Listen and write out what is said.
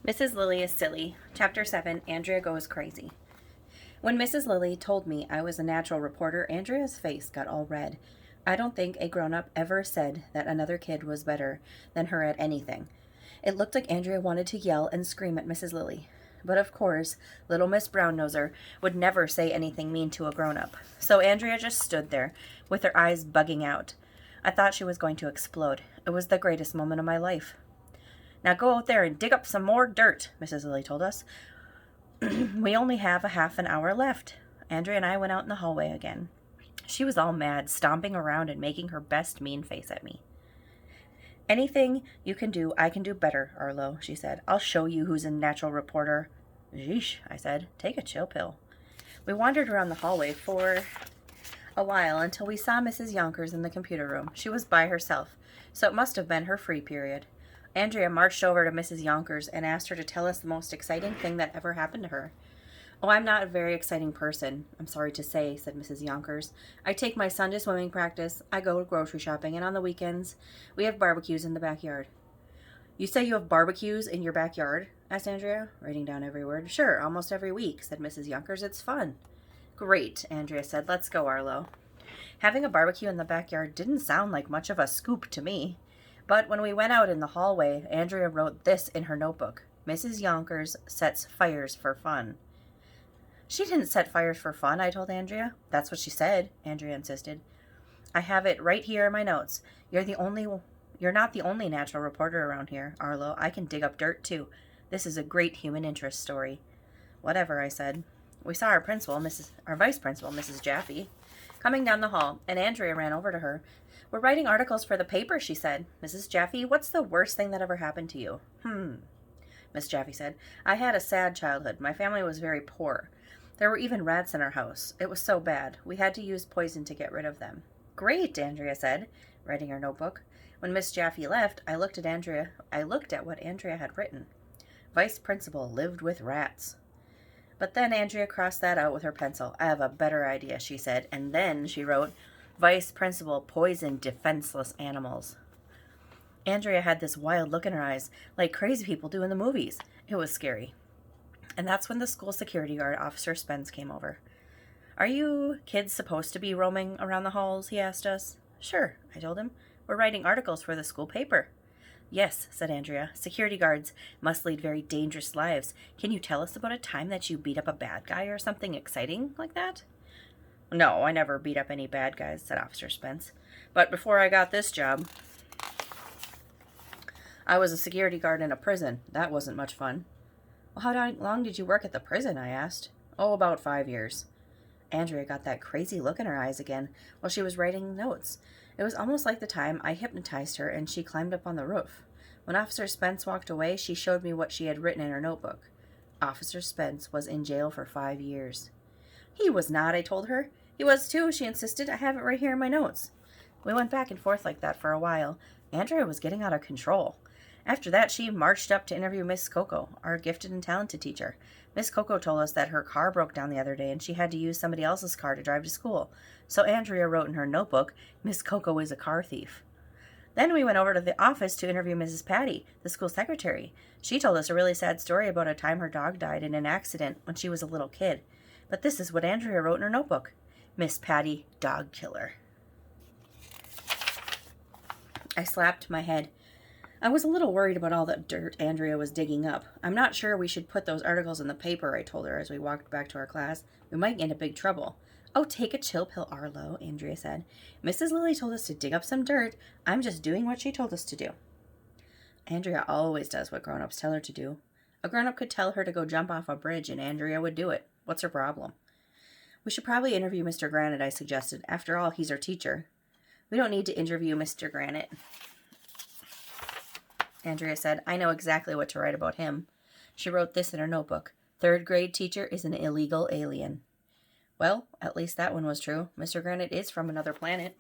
Mrs. Lilly is silly. Chapter 7, Andrea Goes Crazy. When Mrs. Lilly told me I was a natural reporter, Andrea's face got all red. I don't think a grown-up ever said that another kid was better than her at anything. It looked like Andrea wanted to yell and scream at Mrs. Lilly. But of course, little Miss Brown-Noser would never say anything mean to a grown-up. So Andrea just stood there, with her eyes bugging out. I thought she was going to explode. It was the greatest moment of my life. "Now go out there and dig up some more dirt," Mrs. Lilly told us. "We only have a half an hour left." Andrea and I went out in the hallway again. She was all mad, stomping around and making her best mean face at me. "Anything you can do, I can do better, Arlo," she said. "I'll show you who's a natural reporter." "Yeesh," I said. "Take a chill pill." We wandered around the hallway for a while until we saw Mrs. Yonkers in the computer room. She was by herself, so it must have been her free period. Andrea marched over to Mrs. Yonkers and asked her to tell us the most exciting thing that ever happened to her. "Oh, I'm not a very exciting person, I'm sorry to say," said Mrs. Yonkers. "I take my son to swimming practice, I go grocery shopping, and on the weekends, we have barbecues in the backyard." "You say you have barbecues in your backyard?" asked Andrea, writing down every word. "Sure, almost every week," said Mrs. Yonkers. "It's fun." "Great," Andrea said. "Let's go, Arlo." Having a barbecue in the backyard didn't sound like much of a scoop to me. But when we went out in the hallway, Andrea wrote this in her notebook: "Mrs. Yonkers sets fires for fun." "She didn't set fires for fun," I told Andrea. "That's what she said," Andrea insisted. "I have it right here in my notes. You're not the only natural reporter around here, Arlo. I can dig up dirt, too. This is a great human interest story." "Whatever," I said. We saw our vice principal, Mrs. Jaffe, coming down the hall, and Andrea ran over to her. "We're writing articles for the paper," she said. "Mrs. Jaffe, what's the worst thing that ever happened to you?" Miss Jaffe said. "I had a sad childhood. My family was very poor. There were even rats in our house. It was so bad. We had to use poison to get rid of them." "Great," Andrea said, writing her notebook. When Miss Jaffe left, I looked at what Andrea had written. Vice principal lived with rats. But then Andrea crossed that out with her pencil. "I have a better idea," she said, and then she wrote, "Vice principal poisoned defenseless animals." Andrea had this wild look in her eyes, like crazy people do in the movies. It was scary. And that's when the school security guard, Officer Spence, came over. "Are you kids supposed to be roaming around the halls?" he asked us. "Sure," I told him. "We're writing articles for the school paper." "Yes," said Andrea. "Security guards must lead very dangerous lives. Can you tell us about a time that you beat up a bad guy or something exciting like that?" "No, I never beat up any bad guys," said Officer Spence. "But before I got this job, I was a security guard in a prison. That wasn't much fun." "Well, how long did you work at the prison?" I asked. "Oh, about 5 years." Andrea got that crazy look in her eyes again while she was writing notes. It was almost like the time I hypnotized her and she climbed up on the roof. When Officer Spence walked away, she showed me what she had written in her notebook. Officer Spence was in jail for 5 years. "He was not," I told her. "He was too," she insisted. "I have it right here in my notes." We went back and forth like that for a while. Andrea was getting out of control. After that, she marched up to interview Miss Coco, our gifted and talented teacher. Miss Coco told us that her car broke down the other day and she had to use somebody else's car to drive to school. So Andrea wrote in her notebook, "Miss Coco is a car thief." Then we went over to the office to interview Mrs. Patty, the school secretary. She told us a really sad story about a time her dog died in an accident when she was a little kid. But this is what Andrea wrote in her notebook: "Miss Patty, dog killer." I slapped my head. I was a little worried about all that dirt Andrea was digging up. "I'm not sure we should put those articles in the paper," I told her as we walked back to our class. "We might get into big trouble." "Oh, take a chill pill, Arlo," Andrea said. "Mrs. Lilly told us to dig up some dirt. I'm just doing what she told us to do." Andrea always does what grown-ups tell her to do. A grown-up could tell her to go jump off a bridge and Andrea would do it. What's her problem? "We should probably interview Mr. Granite," I suggested. "After all, he's our teacher." "We don't need to interview Mr. Granite," Andrea said. "I know exactly what to write about him." She wrote this in her notebook: "Third grade teacher is an illegal alien." Well, at least that one was true. Mr. Granite is from another planet.